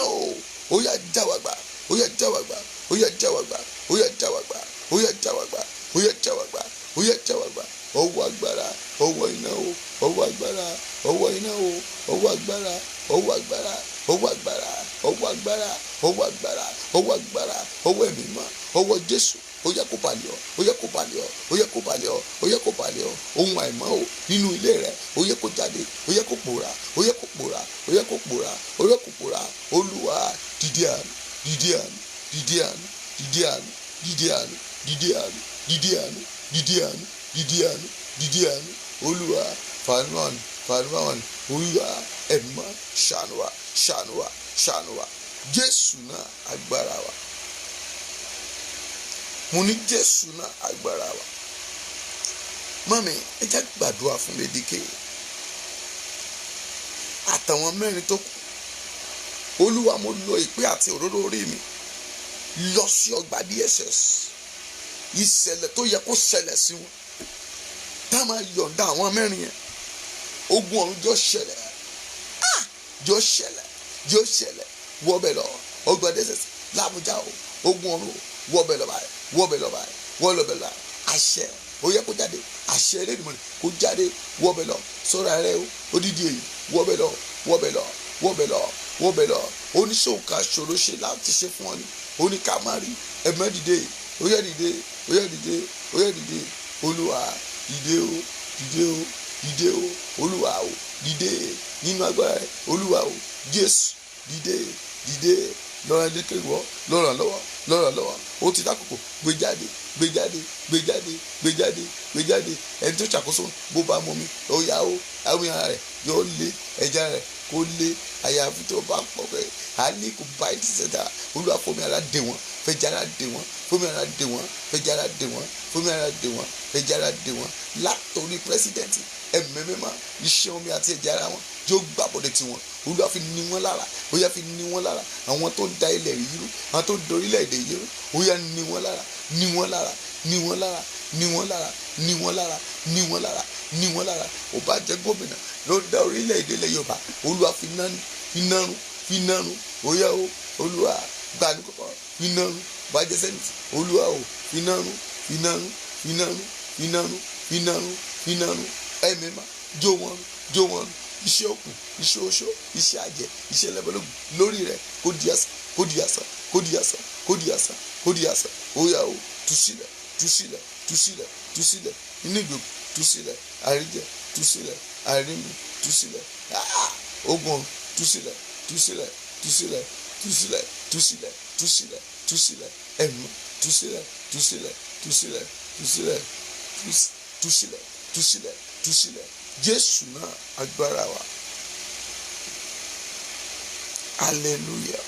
ó yá jáwàgbà ó yá jáwàgbà ó yá jáwàgbà ó yá jáwàgbà ó yá jáwàgbà ó yá jáwàgbà ó yá jáwàgbà ọwọ́ agbára ọwọ́ iná o ọwọ́ agbára ọwọ́ iná o ọwọ́ agbára ọwọ́ agbára ọwọ́ agbára ọwọ́ agbára ọwọ́ agbára ọwọ́ agbára ọwọ́ ẹ̀mí mímọ́ ọwọ́ Jésù ó yẹ kó balẹ̀ ọ́ ó yẹ kó balẹ̀ ọ́ ó yẹ kó balẹ̀ ọ́ ó yẹ kó balẹ̀ ọ́ ohun àìmọ́ o nínú ilé rẹ ó yẹ kó jáde ó yẹ kó pòórá ó yẹ kó pòórá ó yẹ kó pòórá ó yẹ kó pòórá Olúwa dìde àánú dìde àánú dìde àánú dìde àánú dìde àánú dìde àánú dìde àánú dìde àánú dìde àánú dìde àánú Olúwa fàánù fàánù Olúwa ẹ̀mọ́ ṣàánú wa ṣàánú wa ṣàánú wa Jésù náà agbára wa mo ní Jésù náà agbára wa mọ́mi ẹ jẹ́ gbàdúrà fún Lédìkè àtàwọn mẹ́rin tó kù Olúwa mo lo ìpè àti òróró orí mi lọ sí ọgbà DSS ìṣẹ̀lẹ̀ tó yẹ kó ṣẹlẹ̀ sí wọn tá a máa yọ̀ǹda àwọn mẹ́rin yẹn ogun ọ̀run jọ ṣẹlẹ̀ jọ ṣẹlẹ̀ wọ́bẹ̀ lọ ọgbà DSS l'Àbújá o ogun ọ̀run wọ́bẹ̀ lọ báyìí wọ́bẹ̀ lọ báyìí wọ́bẹ̀ lọ àṣẹ ó yẹ kó jáde àṣẹ Elédùmarè kó jáde wọ́bẹ̀ lọ sọ́ra rẹ o odidi èyí wọ́bẹ̀ lọ wọ́bẹ̀ lọ wọ́bẹ̀ lọ wọ́bẹ̀ lọ oníṣòwò ká ṣòro ṣe láti ṣe fún ọ ni oníkà má rí ẹ̀mẹ́ dìde ó yẹ dìde ó yẹ dìde ó yẹ dìde Olúwa dìde o dìde o dìde o Olúwa o dìde nínú agbára rẹ Olúwa o Jésù dìde dìde lọ́rọ̀ Lédìkè wọ́ lọ́rọ̀ lọ́wọ́ ó ti dákòkò gbé jáde gbé jáde gbé jáde gbé jáde gbé jáde ẹni tó ṣàkóso bó bá mọ mi ó yá o àwọn èèyàn rẹ yóò lé ẹja rẹ kó lé àyàfi tó bá pọ̀ pé àlè kò bá ẹ ti ṣẹ̀dá Olúwa fún mi ara dè wọ́n fẹjára dè wọ́n fún mi ara dè wọ́n fẹjára dè wọ́n fún mi ara dè wọ́n fẹjára dè wọ́n látòrí pírẹsidẹ̀ntì ẹ̀mí mímọ́ iṣẹ́ omi àti ẹ̀jẹ̀ ara wọn yóò gbàbọ̀dẹ̀ tiwọn Olúwa fi ní wọn lára ó yá fi ní wọn lára àwọn tó ń da ilẹ̀ yìí rú àwọn tó ń dorílẹ̀ èdè yìí rú ó yá ní wọn lára ní wọn lára ní wọn lára ní wọn lára ní wọn lára ní wọn lára ní wọn lára ó bá jẹ́ gómìnà ló dá orílẹ̀ èdè ilẹ̀ Yorùbá Olúwa fi nárun ó yá o Olúwa gbà ní kọ́kọ́ fi nárun bá jẹ́ sẹ́nìtì Olúwa o fi nárun fi nárun fi nárun fi nárun fi nárun iná run, ẹ̀mí mímọ́ jó wọn run, iṣẹ́ òkú, iṣẹ́ oṣó, iṣẹ́ àjẹ́, iṣẹ́ lẹ́bọ̀lógún lórí rẹ̀ kó di asán, kó di asán, kó di asán, kó di asán, kó di asán. Ó yá o, tú sílẹ̀, tú sílẹ̀, tú sílẹ̀, tú sílẹ̀, inú ìgbèkùn tú sílẹ̀, àríjẹ tú sílẹ̀, àrími tú sílẹ̀, ogun tú sílẹ̀, tú sílẹ̀, tú sílẹ̀, tú sílẹ̀, tú sílẹ̀, tú sílẹ̀, tú sílẹ̀, ẹ̀mí tú sílẹ̀, tú sílẹ̀, tú sílẹ̀, tú sílẹ̀, tú sílẹ̀, tú sílẹ̀, tú sílẹ̀. Jésù náà agbára wa. Hallelujah.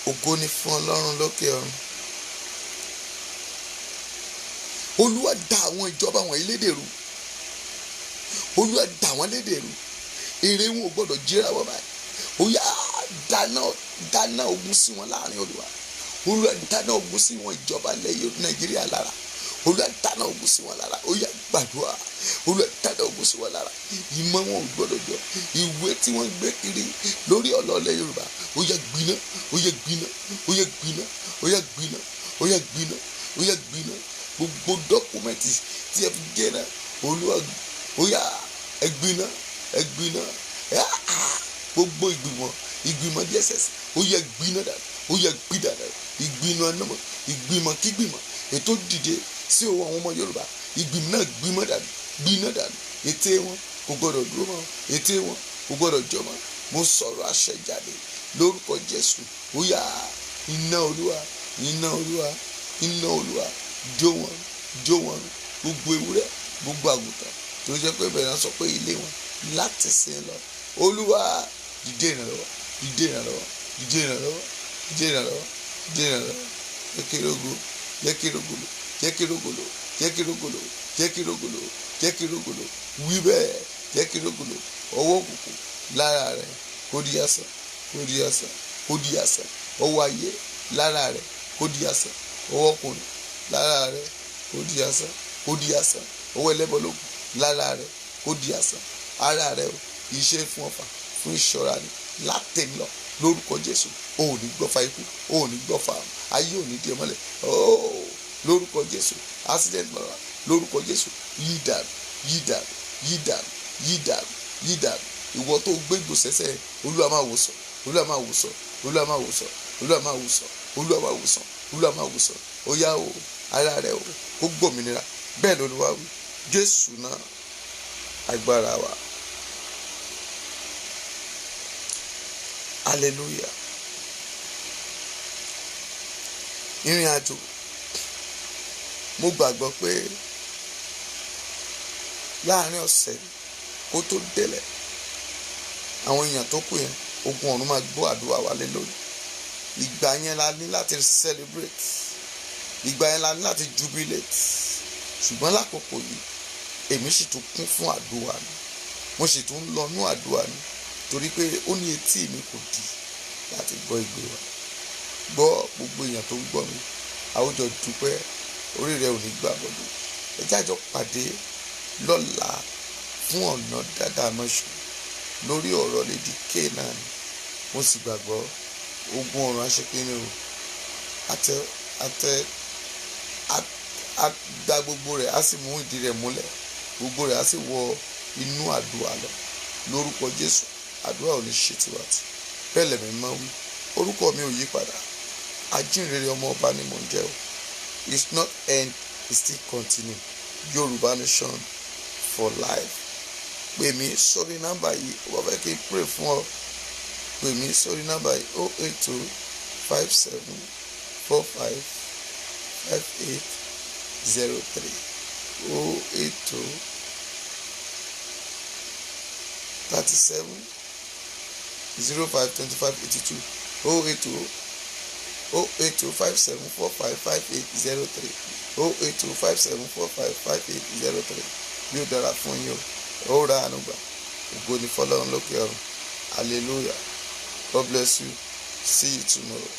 Ògo ni fún Ọlọ́run lókè ọ̀run. Olúwa dá àwọn ìjọba wọ̀nyí lédè rú. Olúwa dá wọn lédè rú. Èrè wọn ò gbọdọ̀ jíra wọn báyìí. Ó yá dáná ogun sí wọn láàrin Olúwa. Olúwa dáná ogun sí wọn ìjọba lẹ́yìn Nàìjíríà lára. Olúwa dáná ogun sí wọn lára. Ó yá gbàdúrà. Olúwa dáná ogun sí wọn lára. Ìmọ̀ wọn ò gbọdọ̀ jọ. Ìwé tí wọ́n gbé kiri lórí ọ̀lọ́lẹ̀ Yorùbá. Ó yá gbiná, ó yá gbiná, ó yá gbiná, ó yá gbiná, ó yá gbiná, ó yá gbiná. Gbogbo dọ́kúmẹ́ntì tí ẹ fi gé náà. Olúwa ó yá ẹgbiná, ẹgbiná. Gbogbo ìgbìmọ̀ DSS ó yá gbiná dànù, ó yá gbiná dànù. Ìgbìmọ̀ kígbìmọ̀ ètò dìde sí òwò àwọn ọmọ Yorùbá. Ìgbìmọ̀ náà gbiná dànù. Ète wọn kò gbọdọ̀ dúró mọ́, ète wọn kò gbọdọ̀ jọ mọ́. Mo sọ̀rọ̀ àṣẹ jáde lórúkọ Jésù. Ó yá iná Olúwa, iná Olúwa, iná Olúwa jó wọn gbogbo ewúrẹ́, gbogbo àgùntàn tó jẹ́ pé bẹ̀rẹ̀ náà sọ pé ilé wọn láti sin lọ. Olúwa dìde ìrànlọ́wọ́, dìde ìrànlọ́wọ́, dìde ìrànlọ́wọ́, dìde ìrànlọ́wọ́, dìde ìrànlọ́wọ́. Jẹ́ kí rògbò, jẹ́ kí rògbòlò, jẹ́ kí rògbòlò, jẹ́ kí rògbòlò, jẹ́ kí rògbòlò, jẹ́ kí rògbòlò. Wí bẹ́ẹ̀, jẹ́ kí rògbòlò. Ọwọ́ òkùnkùn lára rẹ̀ kó di asán, kó di asán, kó di asán. Ọwọ́ ayé lára rẹ̀ kó di asán. Ọwọ́ ọkùnrin lára rẹ̀ kó di asán, kó di asán. Ọwọ́ ẹlẹ́bọ̀lógún lára rẹ̀ kó di asán. Ara rẹ̀ o iṣẹ́ fún ọ̀fà, fún ìṣọ́ra ni látẹ̀mí lọ lórúkọ Jésù. O ò ní gbọ́fà ikú, o ò ní gbọ́fà àrùn, ayé ò ní dé mọ́lẹ̀. Lórúkọ Jésù. Accident mọ́ra lórúkọ Jésù. Yí dànù, yí dànù, yí dànù, yí dànù, yí dànù. Ìwọ tó gbé gbòsẹ́sẹ́ Olúwa máa wòsàn, Olúwa máa wòsàn, Olúwa máa wòsàn, Olúwa máa wòsàn, Olúwa máa wòsàn, Olúwa máa wòsàn. Ó yá o, ara rẹ o kó gbòmìnira. Bẹ́ẹ̀ ló Olúwa wí. Jésù náà agbára wa. Hallelujah. Ìrìn àjò mo gbàgbọ́ pé láàrin ọ̀sẹ̀ kó tó délẹ̀ àwọn èèyàn tó kù yẹn ogun ọ̀run máa gbọ́ àdúrà wa lé lórí. Ìgbà yẹn la ní láti celebrate, ìgbà yẹn la ní láti jubilate. Ṣùgbọ́n lákòókò yìí èmi sì tún kún fún àdúrà ni, mo sì tún lọ nú àdúrà ni, torí pé ó ní etí mi kò di láti gbọ́ ìgbé wa. Gbọ́ gbogbo èèyàn tó ń gbọ́ mi, àwùjọ dúpẹ́, orí rẹ ò ní gbà bọ́dọ̀. Ẹ jájọ pàdé lọ́la fún ọ̀nà dáadáa mọ́ṣú lórí ọ̀rọ̀ Lady K náà ni. Mo sì gbàgbọ́ ogun ọ̀run aṣekínní o àgbà gbogbo rẹ̀ á sì mú ìdí rẹ̀ múlẹ̀, gbogbo rẹ̀ á sì wọ inú àdúrà lọ lórúkọ Jésù. Àdúrà ò ní ṣe tiwa tì. Bẹ́ẹ̀ lẹ̀mí máa wí. Orúkọ mi ò yí padà, ajínrere ọmọ ọba ni mò ń jẹ́ o. It's not end, it's still continue. Yorùbá Nation for life. Pè mí sórí nọ́mbà yìí, wọ́n fẹ́ kí n pray fún ọ. Pè mí sórí nọ́mbà yìí 08257455803 08237052582 08257455803 08257455803. Bí ó dára fún yín o, ó ra àánú gbà. Ògo ni fọ́lọ́run lókè ọ̀run. Hallelujah. God bless you. See you tomorrow.